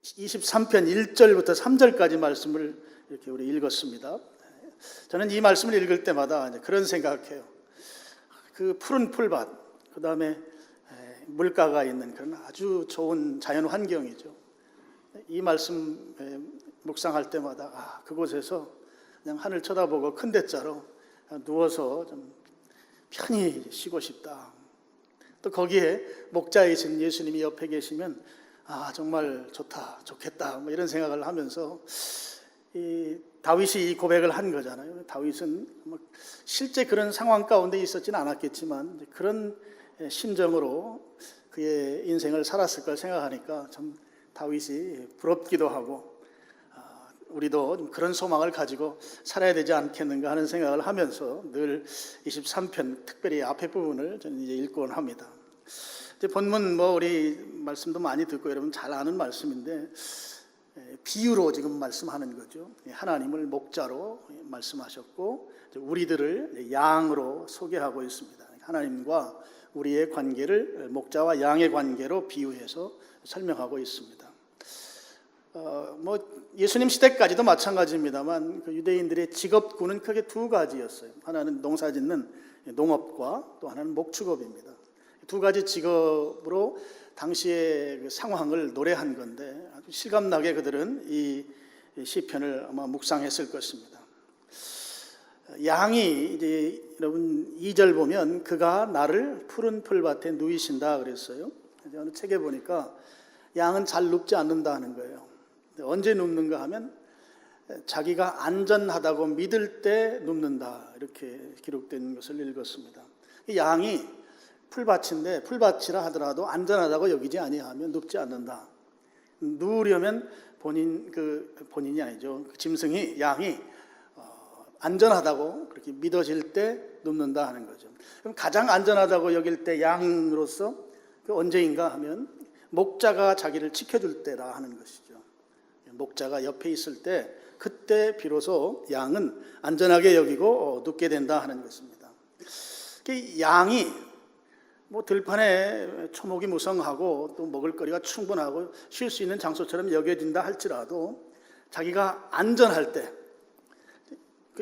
23편 1절부터 3절까지 말씀을 이렇게 우리 읽었습니다. 저는 이 말씀을 읽을 때마다 그런 생각해요. 그 푸른 풀밭, 그 다음에 물가가 있는 그런 아주 좋은 자연 환경이죠. 이 말씀 묵상할 때마다 그곳에서 그냥 하늘 쳐다보고 큰 대자로 누워서 좀 편히 쉬고 싶다. 또 거기에 목자이신 예수님이 옆에 계시면 정말 좋다, 좋겠다, 뭐 이런 생각을 하면서 이 다윗이 이 고백을 한 거잖아요. 다윗은 실제 그런 상황 가운데 있었지는 않았겠지만 그런 심정으로 그의 인생을 살았을 걸 생각하니까 참 다윗이 부럽기도 하고 우리도 좀 그런 소망을 가지고 살아야 되지 않겠는가 하는 생각을 하면서 늘 23편 특별히 앞에 부분을 저는 이제 읽곤 합니다. 이제 본문 우리 말씀도 많이 듣고 여러분 잘 아는 말씀인데 비유로 지금 말씀하는 거죠. 하나님을 목자로 말씀하셨고 우리들을 양으로 소개하고 있습니다. 하나님과 우리의 관계를 목자와 양의 관계로 비유해서 설명하고 있습니다. 예수님 시대까지도 마찬가지입니다만 그 유대인들의 직업군은 크게 두 가지였어요. 하나는 농사짓는 농업과 또 하나는 목축업입니다. 두 가지 직업으로 당시의 그 상황을 노래한 건데 아주 실감나게 그들은 이 시편을 아마 묵상했을 것입니다. 양이 이제 여러분 2절 보면 그가 나를 푸른 풀밭에 누이신다 그랬어요. 어느 책에 보니까 양은 잘 눕지 않는다는 거예요. 언제 눕는가 하면 자기가 안전하다고 믿을 때 눕는다 이렇게 기록된 것을 읽었습니다. 양이 풀밭인데 풀밭이라 하더라도 안전하다고 여기지 아니하면 눕지 않는다. 누우려면 본인이 아니죠. 그 짐승이 양이 안전하다고 그렇게 믿어질 때 눕는다 하는 거죠. 그럼 가장 안전하다고 여길 때 양으로서 언제인가 하면 목자가 자기를 지켜줄 때라 하는 것이죠. 목자가 옆에 있을 때 그때 비로소 양은 안전하게 여기고 눕게 된다 하는 것입니다. 양이 들판에 초목이 무성하고 또 먹을거리가 충분하고 쉴 수 있는 장소처럼 여겨진다 할지라도 자기가 안전할 때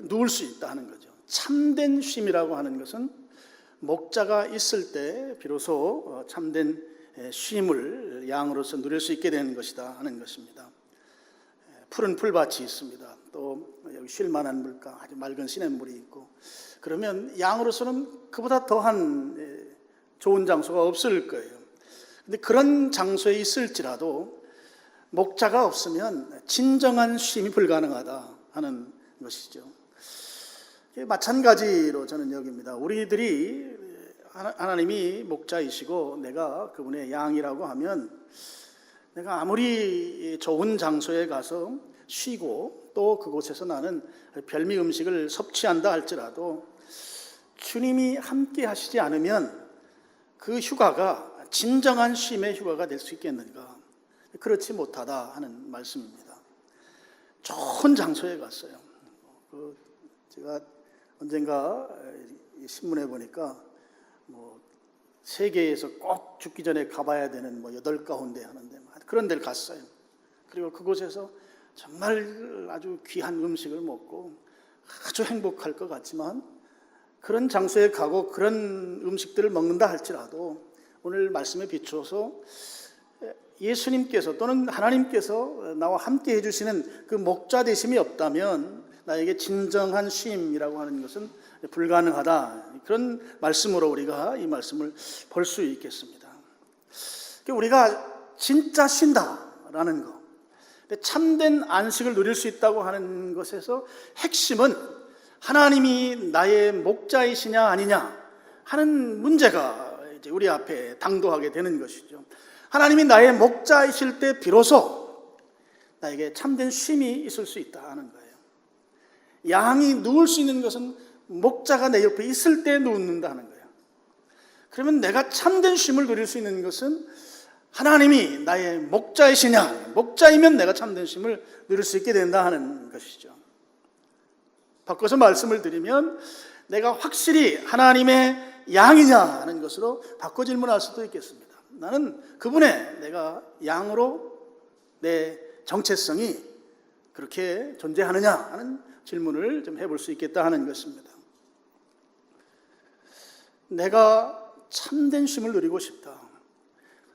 누울 수 있다 하는 거죠. 참된 쉼이라고 하는 것은 목자가 있을 때 비로소 참된 쉼을 양으로서 누릴 수 있게 되는 것이다 하는 것입니다. 푸른 풀밭이 있습니다. 또 여기 쉴 만한 물가, 아주 맑은 시냇물이 있고 그러면 양으로서는 그보다 더한 좋은 장소가 없을 거예요. 근데 그런 장소에 있을지라도 목자가 없으면 진정한 쉼이 불가능하다 하는 것이죠. 마찬가지로 저는 여깁니다. 우리들이 하나님이 목자이시고 내가 그분의 양이라고 하면 내가 아무리 좋은 장소에 가서 쉬고 또 그곳에서 나는 별미 음식을 섭취한다 할지라도 주님이 함께 하시지 않으면 그 휴가가 진정한 쉼의 휴가가 될 수 있겠는가? 그렇지 못하다 하는 말씀입니다. 좋은 장소에 갔어요. 제가 언젠가 신문에 보니까 세계에서 꼭 죽기 전에 가봐야 되는 8가운데 하는데 그런 데를 갔어요. 그리고 그곳에서 정말 아주 귀한 음식을 먹고 아주 행복할 것 같지만 그런 장소에 가고 그런 음식들을 먹는다 할지라도 오늘 말씀에 비추어서 예수님께서 또는 하나님께서 나와 함께 해주시는 그 목자 되심이 없다면 나에게 진정한 쉼이라고 하는 것은 불가능하다. 그런 말씀으로 우리가 이 말씀을 볼 수 있겠습니다. 우리가 진짜 쉰다라는 것, 참된 안식을 누릴 수 있다고 하는 것에서 핵심은 하나님이 나의 목자이시냐 아니냐 하는 문제가 이제 우리 앞에 당도하게 되는 것이죠. 하나님이 나의 목자이실 때 비로소 나에게 참된 쉼이 있을 수 있다 하는 거예요. 양이 누울 수 있는 것은 목자가 내 옆에 있을 때 누운다는 거예요. 그러면 내가 참된 쉼을 누릴 수 있는 것은 하나님이 나의 목자이시냐, 목자이면 내가 참된 쉼을 누릴 수 있게 된다 하는 것이죠. 바꿔서 말씀을 드리면 내가 확실히 하나님의 양이냐 하는 것으로 바꿔 질문할 수도 있겠습니다. 나는 그분의 내가 양으로 내 정체성이 그렇게 존재하느냐 하는 질문을 좀 해볼 수 있겠다 하는 것입니다. 내가 참된 쉼을 누리고 싶다.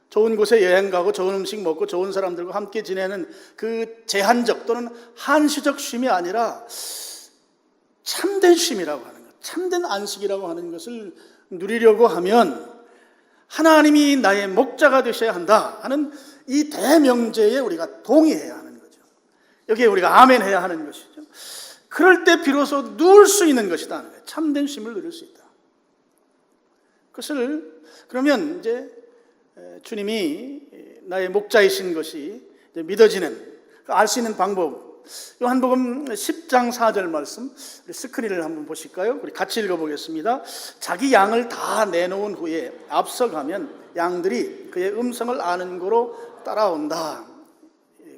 좋은 곳에 여행 가고 좋은 음식 먹고 좋은 사람들과 함께 지내는 그 제한적 또는 한시적 쉼이 아니라 참된 쉼이라고 하는 것, 참된 안식이라고 하는 것을 누리려고 하면 하나님이 나의 목자가 되셔야 한다 하는 이 대명제에 우리가 동의해야 하는 거죠. 여기에 우리가 아멘해야 하는 것이죠. 그럴 때 비로소 누울 수 있는 것이다 하는 거예요. 참된 쉼을 누릴 수 있다. 그것을 그러면 이제 주님이 나의 목자이신 것이 믿어지는, 알 수 있는 방법, 요한복음 10장 4절 말씀, 우리 스크린을 한번 보실까요? 우리 같이 읽어보겠습니다. 자기 양을 다 내놓은 후에 앞서가면 양들이 그의 음성을 아는 고로 따라온다.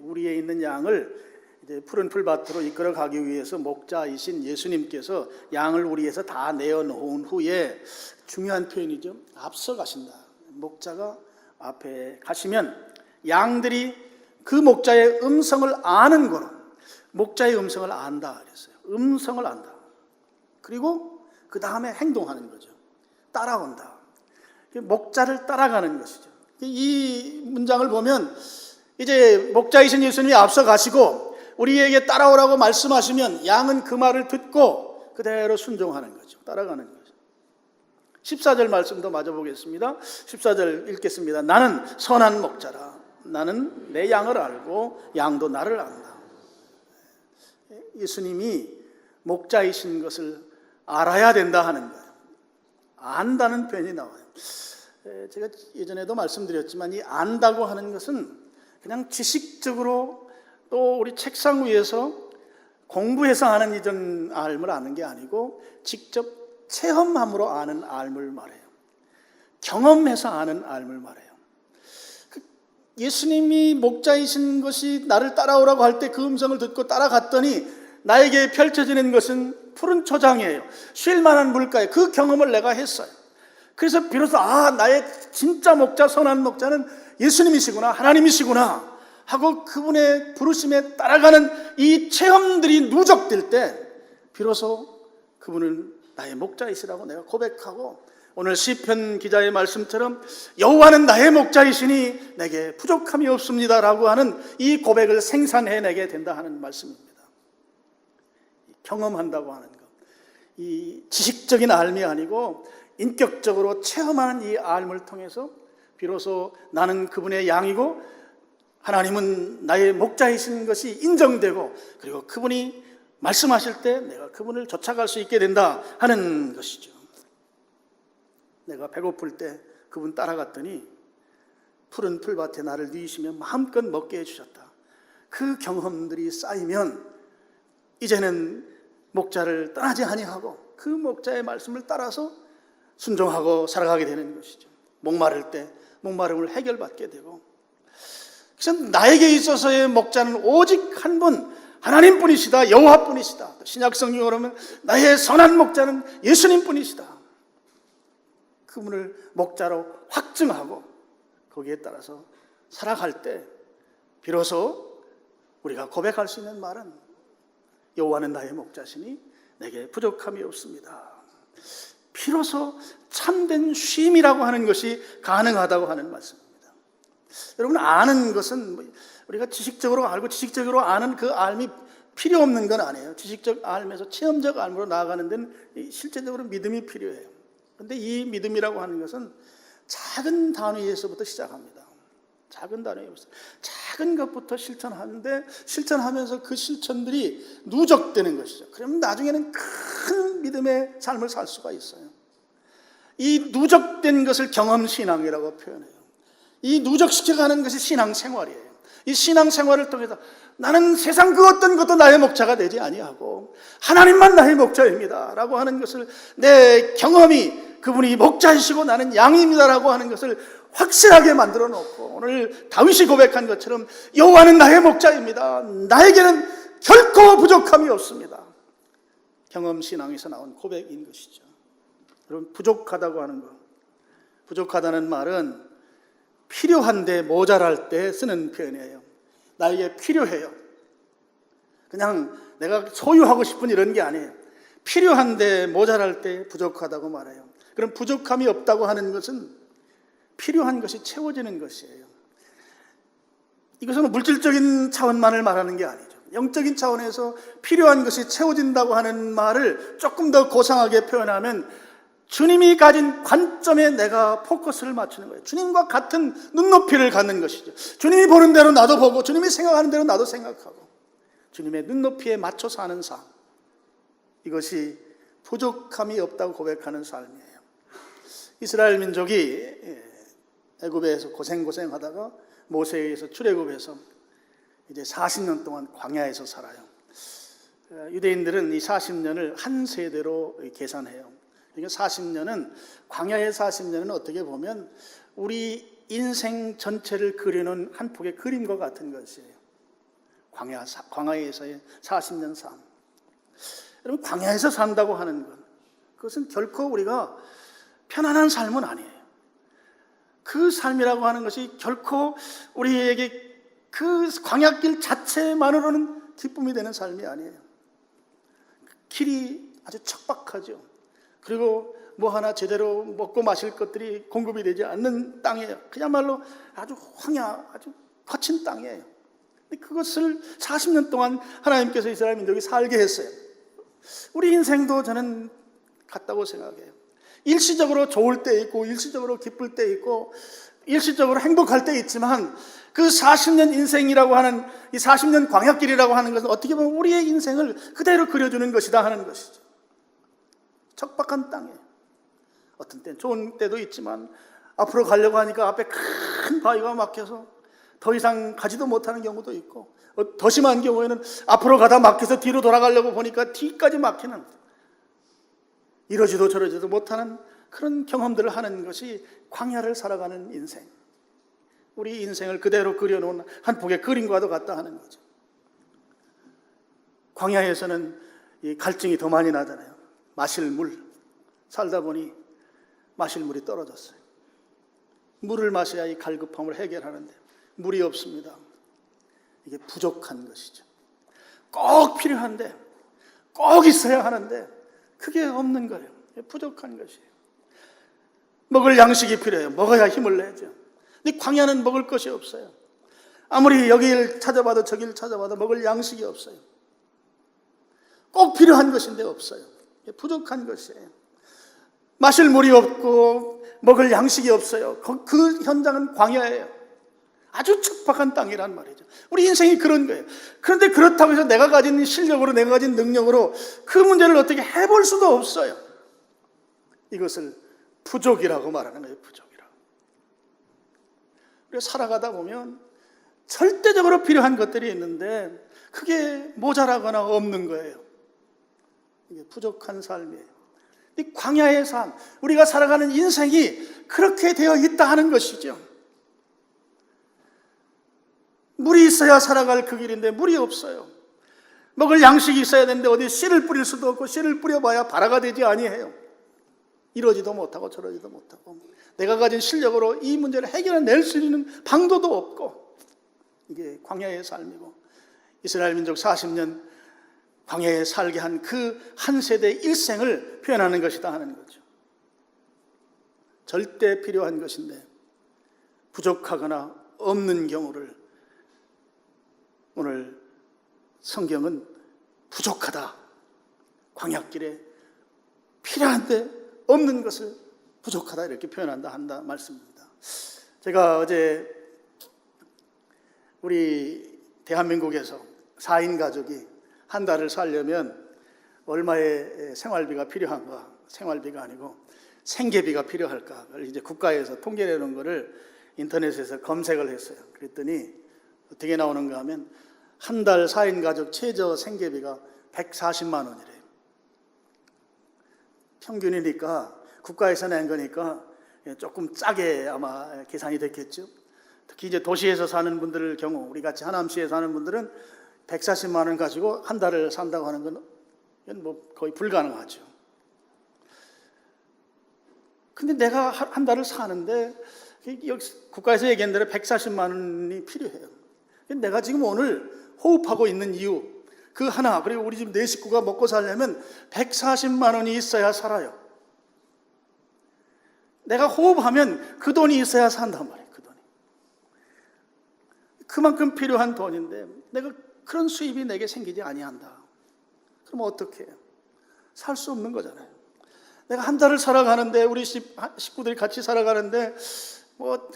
우리에 있는 양을 이제 푸른 풀밭으로 이끌어 가기 위해서 목자이신 예수님께서 양을 우리에서 다 내어놓은 후에 중요한 표현이죠. 앞서가신다. 목자가 앞에 가시면 양들이 그 목자의 음성을 아는 거로, 목자의 음성을 안다 그랬어요. 음성을 안다. 그리고 그 다음에 행동하는 거죠. 따라온다. 목자를 따라가는 것이죠. 이 문장을 보면 이제 목자이신 예수님이 앞서 가시고 우리에게 따라오라고 말씀하시면 양은 그 말을 듣고 그대로 순종하는 거죠. 따라가는 거죠. 14절 말씀도 마저 보겠습니다. 14절 읽겠습니다. 나는 선한 목자라. 나는 내 양을 알고 양도 나를 안다. 예수님이 목자이신 것을 알아야 된다 하는 거예요. 안다는 표현이 나와요. 제가 예전에도 말씀드렸지만 이 안다고 하는 것은 그냥 지식적으로 또 우리 책상 위에서 공부해서 아는 이런 알을 아는 게 아니고 직접 체험함으로 아는 알을 말해요. 경험해서 아는 알을 말해요. 예수님이 목자이신 것이 나를 따라오라고 할 때 그 음성을 듣고 따라갔더니 나에게 펼쳐지는 것은 푸른 초장이에요. 쉴 만한 물가에 그 경험을 내가 했어요. 그래서 비로소 나의 진짜 목자, 선한 목자는 예수님이시구나, 하나님이시구나 하고 그분의 부르심에 따라가는 이 체험들이 누적될 때 비로소 그분은 나의 목자이시라고 내가 고백하고, 오늘 시편 기자의 말씀처럼 여호와는 나의 목자이시니 내게 부족함이 없습니다라고 하는 이 고백을 생산해내게 된다 하는 말씀입니다. 경험한다고 하는 것, 이 지식적인 알미 아니고 인격적으로 체험하는 이 알을 통해서 비로소 나는 그분의 양이고 하나님은 나의 목자이신 것이 인정되고, 그리고 그분이 말씀하실 때 내가 그분을 쫓아갈 수 있게 된다 하는 것이죠. 내가 배고플 때 그분 따라갔더니 푸른 풀밭에 나를 누이시며 마음껏 먹게 해주셨다. 그 경험들이 쌓이면 이제는 목자를 떠나지 아니하고 그 목자의 말씀을 따라서 순종하고 살아가게 되는 것이죠. 목마를 때 목마름을 해결받게 되고, 그래서 나에게 있어서의 목자는 오직 한 분, 하나님뿐이시다, 여호와뿐이시다. 신약성경으로 하면 나의 선한 목자는 예수님뿐이시다. 그분을 목자로 확증하고 거기에 따라서 살아갈 때 비로소 우리가 고백할 수 있는 말은 여호와는 나의 목자시니 내게 부족함이 없습니다. 비로소 참된 쉼이라고 하는 것이 가능하다고 하는 말씀입니다. 여러분, 아는 것은 우리가 지식적으로 알고 지식적으로 아는 그 알미 필요 없는 건 아니에요. 지식적 알면서 체험적 알므로 나아가는 데는 실제적으로 믿음이 필요해요. 그런데 이 믿음이라고 하는 것은 작은 단위에서부터 시작합니다. 작은 단위에서 작은 것부터 실천하는데, 실천하면서 그 실천들이 누적되는 것이죠. 그러면 나중에는 큰 믿음의 삶을 살 수가 있어요. 이 누적된 것을 경험신앙이라고 표현해요. 이 누적시켜가는 것이 신앙생활이에요. 이 신앙생활을 통해서 나는 세상 그 어떤 것도 나의 목자가 되지 아니하고 하나님만 나의 목자입니다 라고 하는 것을, 내 경험이 그분이 목자이시고 나는 양입니다라고 하는 것을 확실하게 만들어 놓고, 오늘 다윗이 고백한 것처럼 여호와는 나의 목자입니다, 나에게는 결코 부족함이 없습니다. 경험신앙에서 나온 고백인 것이죠. 여러분, 부족하다고 하는 것, 부족하다는 말은 필요한데 모자랄 때 쓰는 표현이에요. 나에게 필요해요. 그냥 내가 소유하고 싶은 이런 게 아니에요. 필요한데 모자랄 때 부족하다고 말해요. 그럼 부족함이 없다고 하는 것은 필요한 것이 채워지는 것이에요. 이것은 물질적인 차원만을 말하는 게 아니죠. 영적인 차원에서 필요한 것이 채워진다고 하는 말을 조금 더 고상하게 표현하면 주님이 가진 관점에 내가 포커스를 맞추는 거예요. 주님과 같은 눈높이를 갖는 것이죠. 주님이 보는 대로 나도 보고 주님이 생각하는 대로 나도 생각하고 주님의 눈높이에 맞춰 사는 삶, 이것이 부족함이 없다고 고백하는 삶이에요. 이스라엘 민족이 애굽에서 고생하다가 모세에 의해서 출애굽해서 이제 40년 동안 광야에서 살아요. 유대인들은 이 40년을 한 세대로 계산해요. 그러니까 40년은, 광야의 40년은 어떻게 보면 우리 인생 전체를 그리는 한 폭의 그림과 같은 것이에요. 광야에서의 40년 삶. 여러분, 광야에서 산다고 하는 것, 그것은 결코 우리가 편안한 삶은 아니에요. 그 삶이라고 하는 것이 결코 우리에게 그 광야길 자체만으로는 기쁨이 되는 삶이 아니에요. 길이 아주 척박하죠. 그리고 뭐 하나 제대로 먹고 마실 것들이 공급이 되지 않는 땅이에요. 그야말로 아주 황야, 아주 거친 땅이에요. 근데 그것을 40년 동안 하나님께서 이스라엘 민족이 살게 했어요. 우리 인생도 저는 같다고 생각해요. 일시적으로 좋을 때 있고 일시적으로 기쁠 때 있고 일시적으로 행복할 때 있지만 그 40년 인생이라고 하는, 이 40년 광야길이라고 하는 것은 어떻게 보면 우리의 인생을 그대로 그려주는 것이다 하는 것이죠. 척박한 땅에 어떤 때는 좋은 때도 있지만 앞으로 가려고 하니까 앞에 큰 바위가 막혀서 더 이상 가지도 못하는 경우도 있고, 더 심한 경우에는 앞으로 가다 막혀서 뒤로 돌아가려고 보니까 뒤까지 막히는, 이러지도 저러지도 못하는 그런 경험들을 하는 것이 광야를 살아가는 인생, 우리 인생을 그대로 그려놓은 한 폭의 그림과도 같다 하는 거죠. 광야에서는 이 갈증이 더 많이 나잖아요. 마실 물, 살다 보니 마실 물이 떨어졌어요. 물을 마셔야 이 갈급함을 해결하는데 물이 없습니다. 이게 부족한 것이죠. 꼭 필요한데, 꼭 있어야 하는데 그게 없는 거예요. 부족한 것이에요. 먹을 양식이 필요해요. 먹어야 힘을 내죠. 근데 광야는 먹을 것이 없어요. 아무리 여기를 찾아봐도 저기를 찾아봐도 먹을 양식이 없어요. 꼭 필요한 것인데 없어요. 부족한 것이에요. 마실 물이 없고 먹을 양식이 없어요. 그 현장은 광야예요. 아주 척박한 땅이란 말이죠. 우리 인생이 그런 거예요. 그런데 그렇다고 해서 내가 가진 실력으로, 내가 가진 능력으로 그 문제를 어떻게 해볼 수도 없어요. 이것을 부족이라고 말하는 거예요. 부족이라고. 우리가 살아가다 보면 절대적으로 필요한 것들이 있는데 그게 모자라거나 없는 거예요. 이게 부족한 삶이에요. 이 광야의 삶, 우리가 살아가는 인생이 그렇게 되어 있다 하는 것이죠. 물이 있어야 살아갈 그 길인데 물이 없어요. 먹을 양식이 있어야 되는데 어디 씨를 뿌릴 수도 없고 씨를 뿌려봐야 발화가 되지 아니해요. 이러지도 못하고 저러지도 못하고 내가 가진 실력으로 이 문제를 해결해낼 수 있는 방도도 없고, 이게 광야의 삶이고 이스라엘 민족 40년 광야에 살게 한 그 한 세대의 일생을 표현하는 것이다 하는 거죠. 절대 필요한 것인데 부족하거나 없는 경우를 오늘 성경은 부족하다, 광야길에 필요한데 없는 것을 부족하다 이렇게 표현한다 한다 말씀입니다. 제가 어제 우리 대한민국에서 4인 가족이 한 달을 살려면 얼마의 생활비가 필요한가, 생활비가 아니고 생계비가 필요할까를 이제 국가에서 통계내놓은 거를 인터넷에서 검색을 했어요. 그랬더니 어떻게 나오는가 하면 한 달 4인 가족 최저 생계비가 140만 원이래요. 평균이니까 국가에서 낸 거니까 조금 짜게 아마 계산이 됐겠죠. 특히 이제 도시에서 사는 분들 경우, 우리 같이 하남시에 사는 분들은 140만 원 가지고 한 달을 산다고 하는 건 뭐 거의 불가능하죠. 근데 내가 한 달을 사는데 국가에서 얘기한 대로 140만 원이 필요해요. 내가 지금 오늘 호흡하고 있는 이유 그 하나, 그리고 우리 집 네 식구가 먹고 살려면 140만 원이 있어야 살아요. 내가 호흡하면 그 돈이 있어야 산단 말이에요. 그 돈이 그만큼 필요한 돈인데 내가 그런 수입이 내게 생기지 아니한다. 그럼 어떻게 해요? 살 수 없는 거잖아요. 내가 한 달을 살아가는데, 우리 식구들이 같이 살아가는데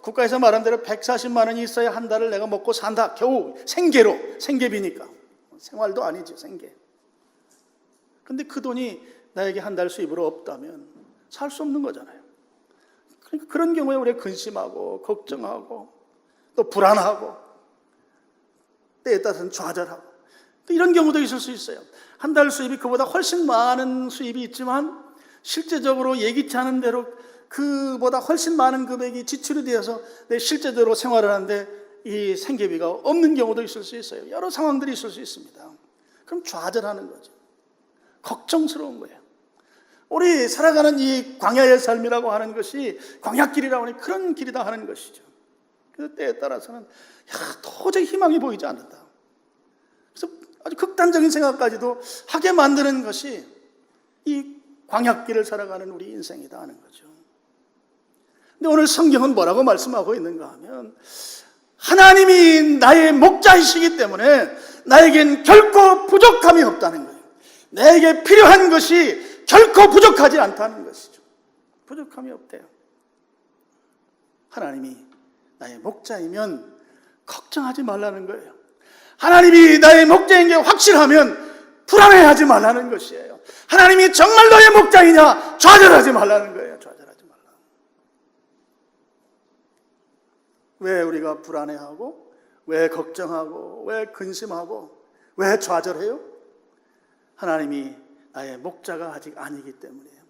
국가에서 말한 대로 140만 원이 있어야 한 달을 내가 먹고 산다. 겨우 생계로, 생계비니까. 생활도 아니지, 생계. 근데 그 돈이 나에게 한 달 수입으로 없다면 살 수 없는 거잖아요. 그러니까 그런 경우에 우리가 근심하고 걱정하고 또 불안하고 때에 따라서는 좌절하고 이런 경우도 있을 수 있어요. 한 달 수입이 그보다 훨씬 많은 수입이 있지만 실제적으로 예기치 않은 대로 그보다 훨씬 많은 금액이 지출이 되어서 내 실제적으로 생활을 하는데 이 생계비가 없는 경우도 있을 수 있어요. 여러 상황들이 있을 수 있습니다. 그럼 좌절하는 거죠. 걱정스러운 거예요. 우리 살아가는 이 광야의 삶이라고 하는 것이 광야길이라고 하는 그런 길이다 하는 것이죠. 그래서 때에 따라서는 도저히 희망이 보이지 않는다. 그래서 아주 극단적인 생각까지도 하게 만드는 것이 이 광야길을 살아가는 우리 인생이다 하는 거죠. 근데 오늘 성경은 뭐라고 말씀하고 있는가 하면 하나님이 나의 목자이시기 때문에 나에겐 결코 부족함이 없다는 거예요. 나에게 필요한 것이 결코 부족하지 않다는 것이죠. 부족함이 없대요. 하나님이 나의 목자이면 걱정하지 말라는 거예요. 하나님이 나의 목자인 게 확실하면 불안해하지 말라는 것이에요. 하나님이 정말 너의 목자이냐? 좌절하지 말라는 거예요. 좌절하지 말라. 왜 우리가 불안해하고, 왜 걱정하고, 왜 근심하고, 왜 좌절해요? 하나님이 나의 목자가 아직 아니기 때문이에요.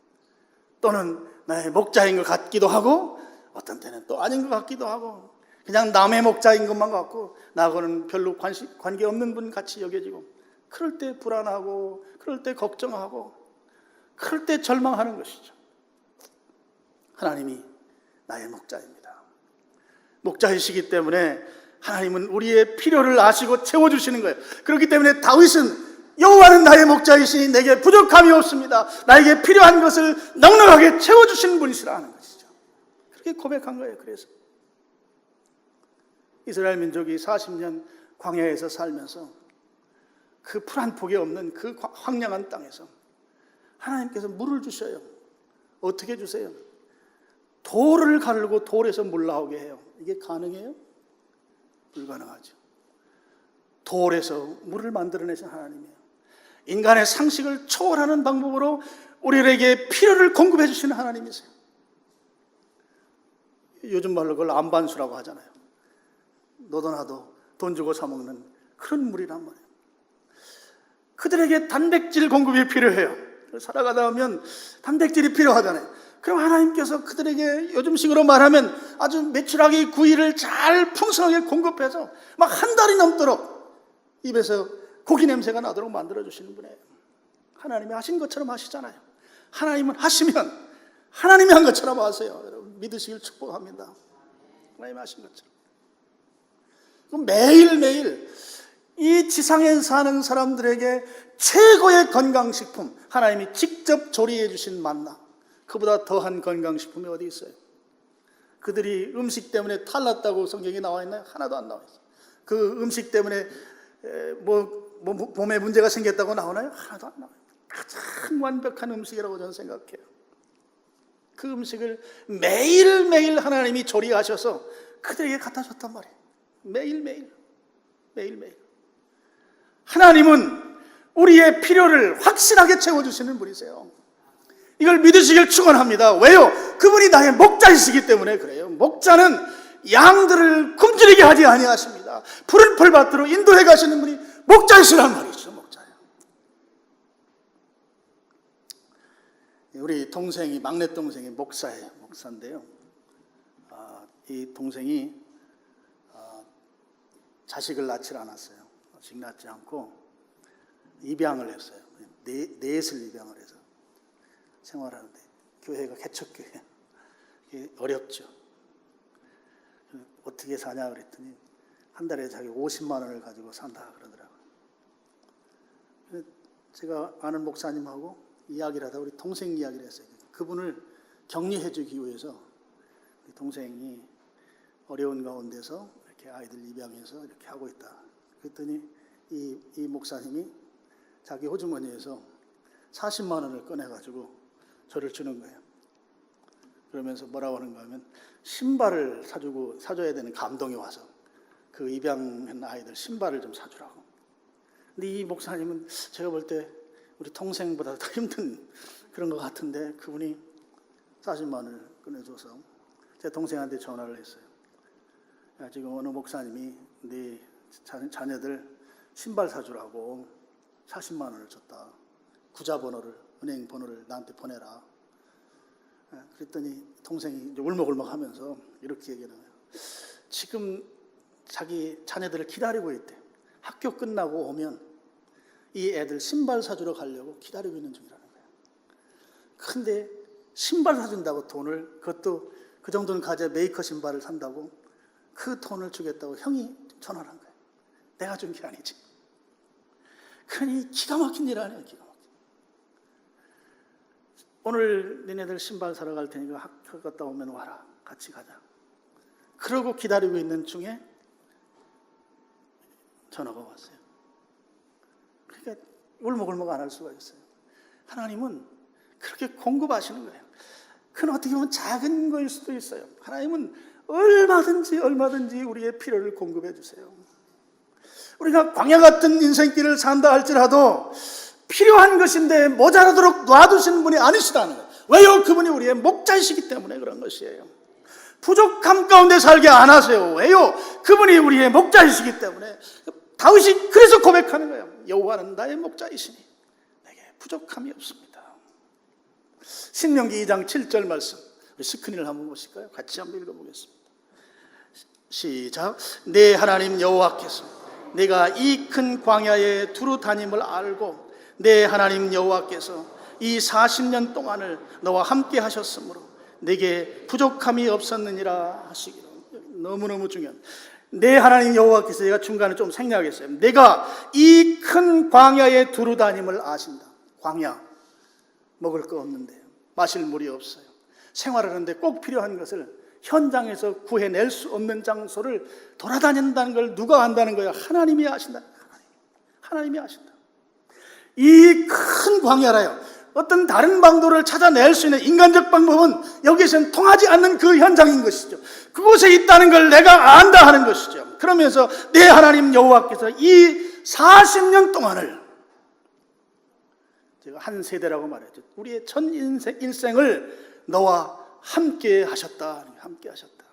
또는 나의 목자인 것 같기도 하고 어떤 때는 또 아닌 것 같기도 하고 그냥 남의 목자인 것만 같고 나하고는 별로 관계없는 분 같이 여겨지고 그럴 때 불안하고 그럴 때 걱정하고 그럴 때 절망하는 것이죠. 하나님이 나의 목자입니다. 목자이시기 때문에 하나님은 우리의 필요를 아시고 채워주시는 거예요. 그렇기 때문에 다윗은 여호와는 나의 목자이시니 내게 부족함이 없습니다. 나에게 필요한 것을 넉넉하게 채워주시는 분이시라 하는 것이죠. 그렇게 고백한 거예요. 그래서 이스라엘 민족이 40년 광야에서 살면서 그 풀 한 폭이 없는 그 황량한 땅에서 하나님께서 물을 주셔요. 어떻게 주세요? 돌을 가르고 돌에서 물 나오게 해요. 이게 가능해요? 불가능하죠. 돌에서 물을 만들어내신 하나님이에요. 인간의 상식을 초월하는 방법으로 우리에게 필요를 공급해 주시는 하나님이세요. 요즘 말로 그걸 안반수라고 하잖아요. 너도 나도 돈 주고 사 먹는 그런 물이란 말이에요. 그들에게 단백질 공급이 필요해요. 살아가다 보면 단백질이 필요하잖아요. 그럼 하나님께서 그들에게 요즘식으로 말하면 아주 메추라기 구이를 잘 풍성하게 공급해서 막 한 달이 넘도록 입에서 고기 냄새가 나도록 만들어주시는 분이에요. 하나님이 하신 것처럼 하시잖아요. 하나님은 하시면 하나님이 한 것처럼 하세요. 여러분 믿으시길 축복합니다. 하나님이 하신 것처럼. 매일매일 이 지상에 사는 사람들에게 최고의 건강식품, 하나님이 직접 조리해 주신 만나, 그보다 더한 건강식품이 어디 있어요? 그들이 음식 때문에 탈났다고 성경에 나와 있나요? 하나도 안 나와 있어요. 그 음식 때문에 몸에 문제가 생겼다고 나오나요? 하나도 안 나와요. 가장 완벽한 음식이라고 저는 생각해요. 그 음식을 매일매일 하나님이 조리하셔서 그들에게 갖다 줬단 말이에요. 매일매일. 하나님은 우리의 필요를 확실하게 채워주시는 분이세요. 이걸 믿으시길 축원합니다. 왜요? 그분이 나의 목자이시기 때문에 그래요. 목자는 양들을 굶주리게 하지 아니하십니다. 푸른 풀밭으로 인도해 가시는 분이 목자이시란 말이죠. 목자예요. 우리 동생이, 막내 동생이 목사예요. 목사인데요. 이 동생이 자식을 낳지 않았어요. 자식 낳지 않고 입양을 했어요. 넷을 입양을 해서 생활하는데 교회가 개척교회 어렵죠. 어떻게 사냐 그랬더니 한 달에 자기 50만 원을 가지고 산다 그러더라고요. 제가 아는 목사님하고 이야기를 하다 우리 동생 이야기를 했어요. 그분을 격려해 주기 위해서 동생이 어려운 가운데서 이렇게 아이들 입양해서 이렇게 하고 있다. 그랬더니 이 목사님이 자기 호주머니에서 40만 원을 꺼내가지고 저를 주는 거예요. 그러면서 뭐라고 하는가 하면 신발을 사줘야 되는 감동이 와서 그 입양한 아이들 신발을 좀 사주라고. 근데 이 목사님은 제가 볼 때 우리 동생보다 더 힘든 그런 것 같은데 그분이 40만 원을 꺼내줘서 제 동생한테 전화를 했어요. 야, 지금 어느 목사님이 네 자녀들 신발 사주라고 40만 원을 줬다. 구자번호를, 은행 번호를 나한테 보내라. 그랬더니 동생이 이제 울먹울먹 하면서 이렇게 얘기하는 거예요. 지금 자기 자녀들을 기다리고 있대. 학교 끝나고 오면 이 애들 신발 사주러 가려고 기다리고 있는 중이라는 거예요. 근데 신발 사준다고 돈을, 그것도 그 정도는 가져야 메이커 신발을 산다고 그 돈을 주겠다고 형이 전화를 한 거예요. 내가 준 게 아니지. 그러니 기가 막힌 일 아니에요. 기가 막힌. 오늘 니네들 신발 사러 갈 테니까 학교 갔다 오면 와라. 같이 가자. 그러고 기다리고 있는 중에 전화가 왔어요. 그러니까 울먹울먹 안 할 수가 있어요. 하나님은 그렇게 공급하시는 거예요. 그건 어떻게 보면 작은 거일 수도 있어요. 하나님은 얼마든지 우리의 필요를 공급해 주세요. 우리가 광야 같은 인생길을 산다 할지라도 필요한 것인데 모자라도록 놔두시는 분이 아니시다는 거예요. 왜요? 그분이 우리의 목자이시기 때문에 그런 것이에요. 부족함 가운데 살게 안 하세요. 왜요? 그분이 우리의 목자이시기 때문에. 다윗이 그래서 고백하는 거예요. 여호와는 나의 목자이시니 내게 부족함이 없습니다. 신명기 2장 7절 말씀, 스크린을 한번 보실까요? 같이 한번 읽어보겠습니다. 시작. 내 하나님 여호와께서 내가 이 큰 광야에 두루 다님을 알고 내 하나님 여호와께서 이 40년 동안을 너와 함께 하셨으므로 내게 부족함이 없었느니라 하시기로. 너무너무 중요한. 내 하나님 여호와께서, 제가 중간에 좀 생략했어요. 내가 이 큰 광야에 두루 다님을 아신다. 광야, 먹을 거 없는데, 마실 물이 없어요. 생활하는데 꼭 필요한 것을 현장에서 구해낼 수 없는 장소를 돌아다닌다는 걸 누가 안다는 거예요? 하나님이 아신다. 하나님이 아신다. 이 큰 광야라요. 어떤 다른 방도를 찾아낼 수 있는 인간적 방법은 여기서는 통하지 않는 그 현장인 것이죠. 그곳에 있다는 걸 내가 안다 하는 것이죠. 그러면서 내 하나님 여호와께서 이 40년 동안을, 제가 한 세대라고 말했죠. 우리의 전 일생을 너와 함께 하셨다. 함께 하셨다.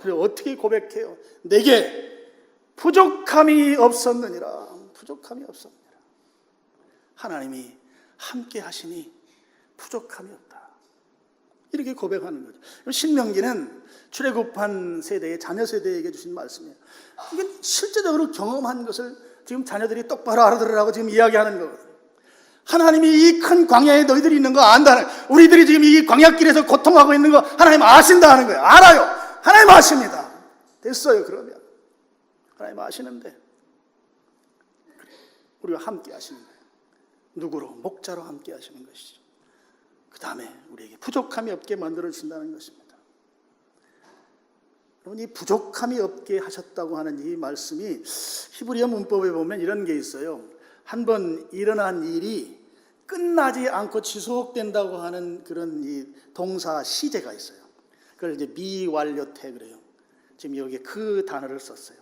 그리고 어떻게 고백해요? 내게 부족함이 없었느니라. 부족함이 없었느니라. 하나님이 함께 하시니 부족함이 없다. 이렇게 고백하는 거죠. 신명기는 출애굽한 세대의 자녀 세대에게 주신 말씀이에요. 이게 실제적으로 경험한 것을 지금 자녀들이 똑바로 알아들으라고 지금 이야기하는 거거든요. 하나님이 이 큰 광야에 너희들이 있는 거 안다는, 우리들이 지금 이 광야길에서 고통하고 있는 거 하나님 아신다 하는 거예요. 알아요. 하나님 아십니다. 됐어요. 그러면 하나님 아시는데 우리와 함께 하시는 거예요. 누구로? 목자로 함께 하시는 것이죠. 그 다음에 우리에게 부족함이 없게 만들어 주신다는 것입니다. 여러분, 이 부족함이 없게 하셨다고 하는 이 말씀이 히브리어 문법에 보면 이런 게 있어요. 한번 일어난 일이 끝나지 않고 지속된다고 하는 그런 이 동사 시제가 있어요. 그걸 이제 미완료태 그래요. 지금 여기에 그 단어를 썼어요.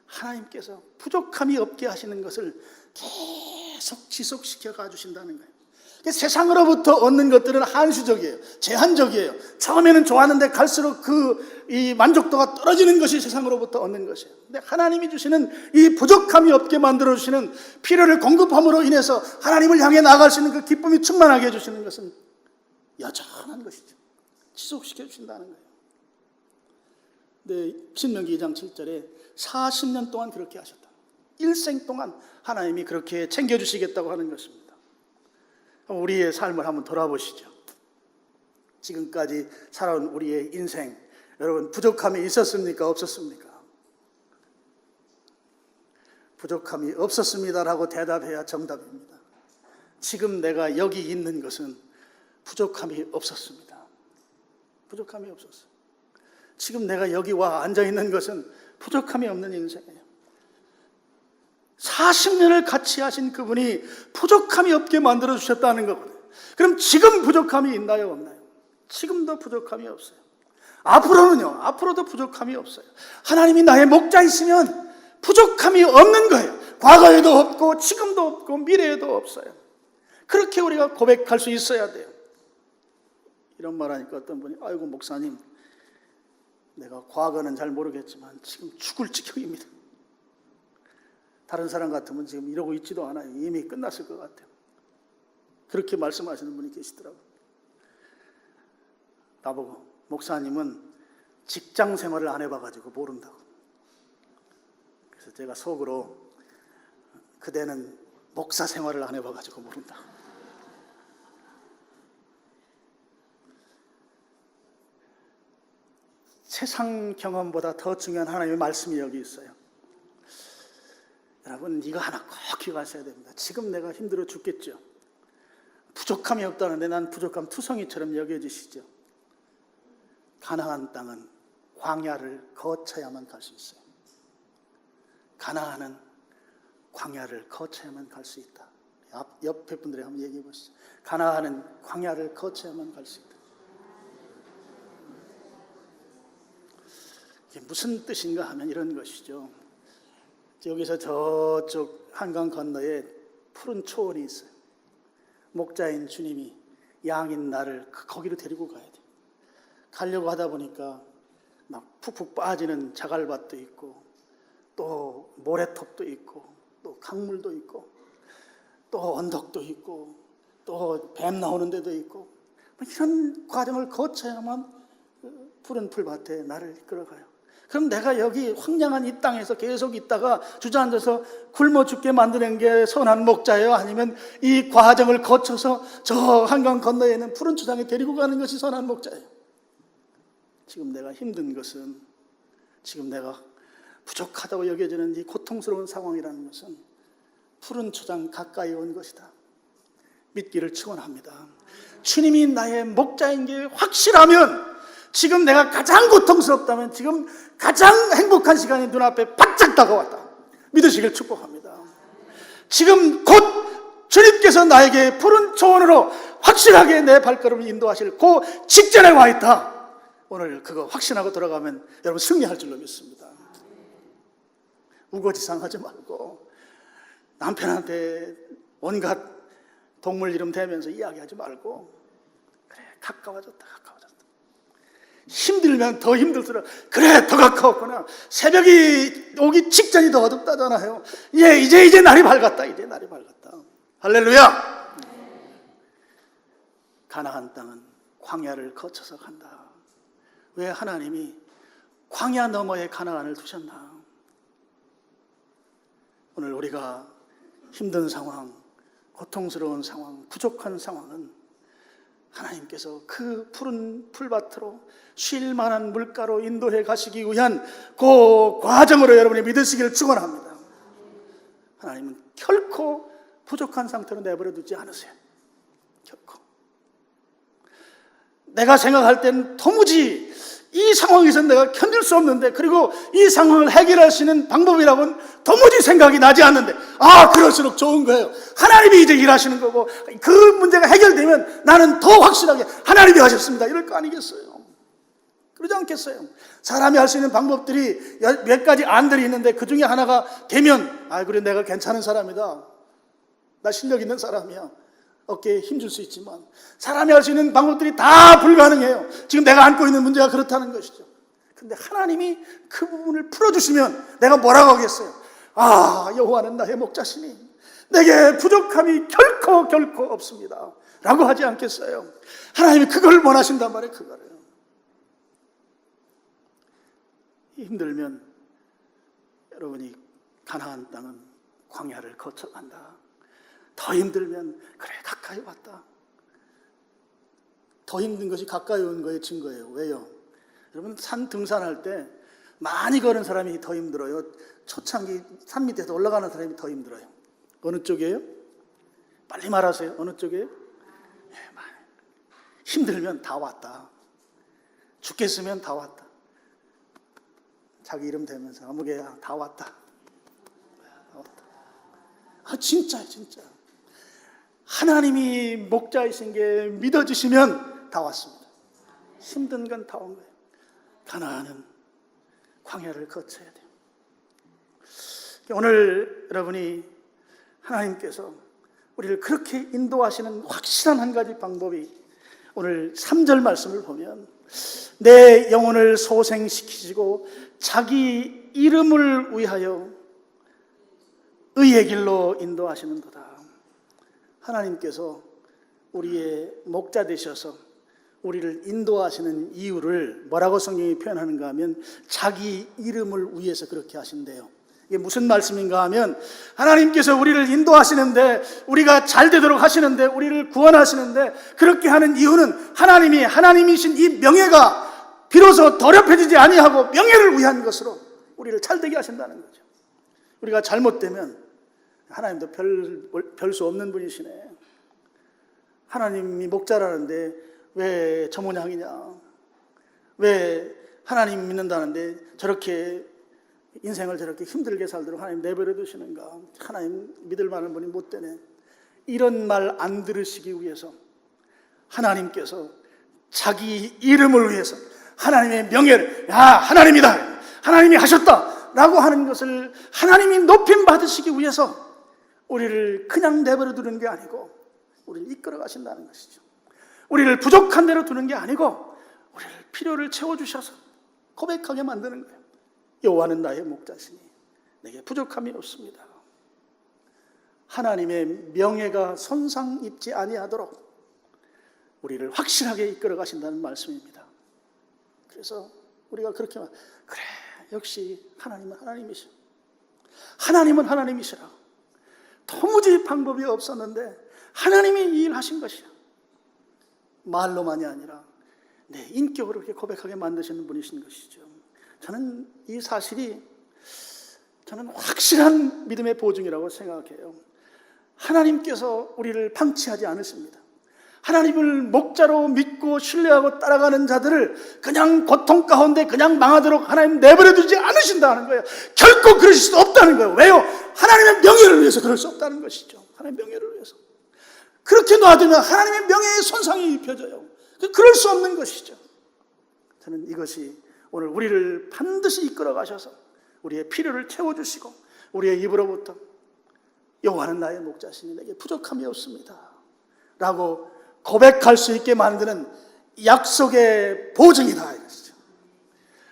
하나님께서 부족함이 없게 하시는 것을 계속 지속시켜 가주신다는 거예요. 세상으로부터 얻는 것들은 한시적이에요. 제한적이에요. 처음에는 좋았는데 갈수록 이 만족도가 떨어지는 것이 세상으로부터 얻는 것이에요. 근데 하나님이 주시는 이 부족함이 없게 만들어 주시는 필요를 공급함으로 인해서 하나님을 향해 나아갈 수 있는 그 기쁨이 충만하게 해주시는 것은 여전한 것이죠. 지속시켜 주신다는 거예요. 네, 신명기 2장 7절에 40년 동안 그렇게 하셨다. 일생 동안 하나님이 그렇게 챙겨주시겠다고 하는 것입니다. 우리의 삶을 한번 돌아보시죠. 지금까지 살아온 우리의 인생, 여러분 부족함이 있었습니까? 없었습니까? 부족함이 없었습니다라고 대답해야 정답입니다. 지금 내가 여기 있는 것은 부족함이 없었습니다. 부족함이 없었어요. 지금 내가 여기 와 앉아 있는 것은 부족함이 없는 인생이에요. 40년을 같이 하신 그분이 부족함이 없게 만들어 주셨다는 거거든요. 그럼 지금 부족함이 있나요, 없나요? 지금도 부족함이 없어요. 앞으로는요, 앞으로도 부족함이 없어요. 하나님이 나의 목자이시면 부족함이 없는 거예요. 과거에도 없고 지금도 없고 미래에도 없어요. 그렇게 우리가 고백할 수 있어야 돼요. 이런 말 하니까 어떤 분이 아이고 목사님, 내가 과거는 잘 모르겠지만 지금 죽을 지경입니다. 다른 사람 같으면 지금 이러고 있지도 않아요. 이미 끝났을 것 같아요. 그렇게 말씀하시는 분이 계시더라고요. 나보고 목사님은 직장 생활을 안 해봐가지고 모른다고. 그래서 제가 속으로 그대는 목사 생활을 안 해봐가지고 모른다고. 세상 경험보다 더 중요한 하나님의 말씀이 여기 있어요. 여러분 이거 하나 꼭 기억하셔야 됩니다. 지금 내가 힘들어 죽겠죠. 부족함이 없다는데 난 부족함 투성이처럼 여겨지시죠. 가나안 땅은 광야를 거쳐야만 갈 수 있어요. 가나안은 광야를 거쳐야만 갈 수 있다. 옆에 분들이 한번 얘기해 보시죠. 가나안은 광야를 거쳐야만 갈 수 있다. 이게 무슨 뜻인가 하면 이런 것이죠. 여기서 저쪽 한강 건너에 푸른 초원이 있어요. 목자인 주님이 양인 나를 거기로 데리고 가야 돼요. 가려고 하다 보니까 막 푹푹 빠지는 자갈밭도 있고 또 모래톱도 있고 또 강물도 있고 또 언덕도 있고 또 뱀 나오는 데도 있고 이런 과정을 거쳐야만 푸른 풀밭에 나를 이끌어가요. 그럼 내가 여기 황량한 이 땅에서 계속 있다가 주저앉아서 굶어 죽게 만드는 게 선한 목자예요? 아니면 이 과정을 거쳐서 저 한강 건너에 있는 푸른 초장에 데리고 가는 것이 선한 목자예요? 지금 내가 힘든 것은, 지금 내가 부족하다고 여겨지는 이 고통스러운 상황이라는 것은 푸른 초장 가까이 온 것이다. 믿기를 축원합니다. 주님이 나의 목자인 게 확실하면, 지금 내가 가장 고통스럽다면, 지금 가장 행복한 시간이 눈앞에 바짝 다가왔다. 믿으시길 축복합니다. 지금 곧 주님께서 나에게 푸른 초원으로 확실하게 내 발걸음을 인도하실 그 직전에 와 있다. 오늘 그거 확신하고 돌아가면 여러분 승리할 줄로 믿습니다. 우거지상하지 말고 남편한테 온갖 동물 이름 대면서 이야기하지 말고, 그래 가까워졌다. 힘들면 더 힘들더라. 그래 더 가까웠구나. 새벽이 오기 직전이 더 어둡다잖아요. 이제 날이 밝았다. 이제 날이 밝았다. 할렐루야. 가나안 땅은 광야를 거쳐서 간다. 왜 하나님이 광야 너머에 가나안을 두셨나? 오늘 우리가 힘든 상황, 고통스러운 상황, 부족한 상황은 하나님께서 그 푸른 풀밭으로 쉴 만한 물가로 인도해 가시기 위한 그 과정으로 여러분이 믿으시기를 축원합니다. 하나님은 결코 부족한 상태로 내버려 두지 않으세요. 결코. 내가 생각할 땐 도무지 이 상황에서 내가 견딜 수 없는데, 그리고 이 상황을 해결할 수 있는 방법이라고는 도무지 생각이 나지 않는데, 그럴수록 좋은 거예요. 하나님이 이제 일하시는 거고, 그 문제가 해결되면 나는 더 확실하게 하나님이 하셨습니다 이럴 거 아니겠어요? 그러지 않겠어요? 사람이 할 수 있는 방법들이 몇 가지 안들이 있는데 그 중에 하나가 되면, 그래 내가 괜찮은 사람이다, 나 실력 있는 사람이야, 어깨에 힘줄 수 있지만 사람이 할 수 있는 방법들이 다 불가능해요. 지금 내가 안고 있는 문제가 그렇다는 것이죠. 근데 하나님이 그 부분을 풀어주시면 내가 뭐라고 하겠어요? 여호와는 나의 목자시니 내게 부족함이 결코 없습니다 라고 하지 않겠어요? 하나님이 그걸 원하신단 말이에요. 그거를. 힘들면 여러분이 가나안 땅은 광야를 거쳐간다. 더 힘들면 그래 가까이 왔다. 더 힘든 것이 가까이 온 거의 증거예요. 왜요? 여러분 산 등산할 때 많이 걸은 사람이 더 힘들어요? 초창기 산 밑에서 올라가는 사람이 더 힘들어요. 어느 쪽이에요? 빨리 말하세요. 어느 쪽이에요? 힘들면 다 왔다. 죽겠으면 다 왔다. 자기 이름 대면서 아무개야 다 왔다. 다 왔다. 아 진짜. 하나님이 목자이신 게 믿어지시면 다 왔습니다. 힘든 건 다 온 거예요. 가나안은 광야를 거쳐야 돼요. 오늘 여러분이 하나님께서 우리를 그렇게 인도하시는 확실한 한 가지 방법이 오늘 3절 말씀을 보면 내 영혼을 소생시키시고 자기 이름을 위하여 의의 길로 인도하시는도다. 하나님께서 우리의 목자 되셔서 우리를 인도하시는 이유를 뭐라고 성경이 표현하는가 하면 자기 이름을 위해서 그렇게 하신대요. 이게 무슨 말씀인가 하면 하나님께서 우리를 인도하시는데 우리가 잘 되도록 하시는데 우리를 구원하시는데 그렇게 하는 이유는 하나님이신 이 명예가 비로소 더럽혀지지 아니하고 명예를 위한 것으로 우리를 잘 되게 하신다는 거죠. 우리가 잘못되면 하나님도 별 수 없는 분이시네. 하나님이 목자라는데 왜 저 모양이냐? 왜 하나님 믿는다는데 저렇게 인생을 저렇게 힘들게 살도록 하나님 내버려 두시는가? 하나님 믿을 만한 분이 못 되네. 이런 말 안 들으시기 위해서 하나님께서 자기 이름을 위해서 하나님의 명예를 하나님이다, 하나님이 하셨다 라고 하는 것을 하나님이 높임 받으시기 위해서 우리를 그냥 내버려 두는 게 아니고 우리를 이끌어 가신다는 것이죠. 우리를 부족한 대로 두는 게 아니고 우리를 필요를 채워주셔서 고백하게 만드는 거예요. 여호와는 나의 목자시니 내게 부족함이 없습니다. 하나님의 명예가 손상 입지 아니하도록 우리를 확실하게 이끌어 가신다는 말씀입니다. 그래서 우리가 그렇게 그래 역시 하나님은 하나님이시라. 하나님은 하나님이시라. 도무지 방법이 없었는데 하나님이 이 일을 하신 것이야. 말로만이 아니라 내 인격으로 이렇게 고백하게 만드시는 분이신 것이죠. 저는 이 사실이 확실한 믿음의 보증이라고 생각해요. 하나님께서 우리를 방치하지 않으십니다. 하나님을 목자로 믿고 신뢰하고 따라가는 자들을 그냥 고통 가운데 그냥 망하도록 하나님 내버려 두지 않으신다는 거예요. 결코 그러실 수 없다는 거예요. 왜요? 하나님의 명예를 위해서 그럴 수 없다는 것이죠. 하나님의 명예를 위해서. 그렇게 놔두면 하나님의 명예에 손상이 입혀져요. 그럴 수 없는 것이죠. 저는 이것이 오늘 우리를 반드시 이끌어 가셔서 우리의 필요를 채워주시고 우리의 입으로부터 여호와는 나의 목자시니 내게 부족함이 없습니다 라고 고백할 수 있게 만드는 약속의 보증이다 이것이죠.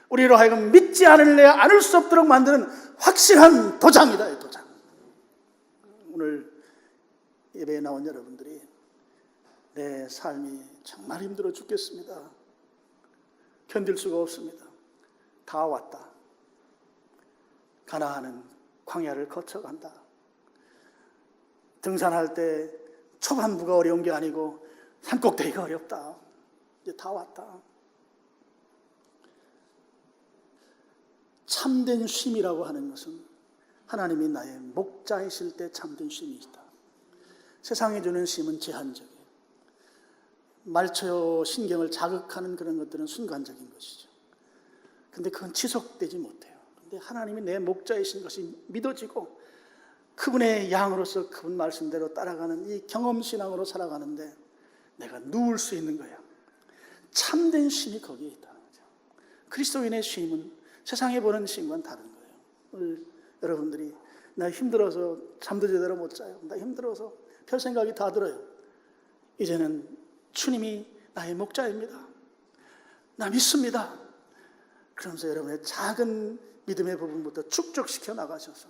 우리로 하여금 믿지 않을래 않을 수 없도록 만드는 확실한 도장이다. 이 도장. 오늘 예배에 나온 여러분들이 내 삶이 정말 힘들어 죽겠습니다. 견딜 수가 없습니다. 다 왔다. 가나안은 광야를 거쳐간다. 등산할 때 초반부가 어려운 게 아니고 산꼭대기가 어렵다. 이제 다 왔다. 참된 쉼이라고 하는 것은 하나님이 나의 목자이실 때 참된 쉼이다. 세상이 주는 쉼은 제한적이에요. 말초 신경을 자극하는 그런 것들은 순간적인 것이죠. 근데 그건 지속되지 못해요. 근데 하나님이 내 목자이신 것이 믿어지고 그분의 양으로서 그분 말씀대로 따라가는 이 경험신앙으로 살아가는데 내가 누울 수 있는 거예요. 참된 쉼이 거기에 있다는 거죠. 그리스도인의 쉼은 세상에 보는 쉼과는 다른 거예요. 오늘 여러분들이 나 힘들어서 잠도 제대로 못 자요. 나 힘들어서 별 생각이 다 들어요. 이제는 주님이 나의 목자입니다. 나 믿습니다. 그러면서 여러분의 작은 믿음의 부분부터 축적시켜 나가셔서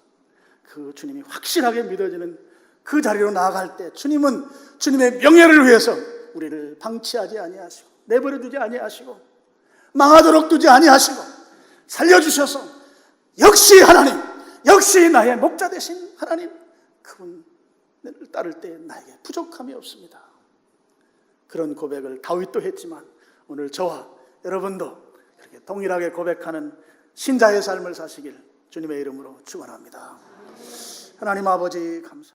그 주님이 확실하게 믿어지는 그 자리로 나아갈 때 주님은 주님의 명예를 위해서 우리를 방치하지 아니하시고 내버려 두지 아니하시고 망하도록 두지 아니하시고 살려주셔서 역시 하나님, 역시 나의 목자 되신 하나님, 그분을 따를 때 나에게 부족함이 없습니다. 그런 고백을 다윗도 했지만 오늘 저와 여러분도 그렇게 동일하게 고백하는 신자의 삶을 사시길 주님의 이름으로 축원합니다. 하나님 아버지 감사.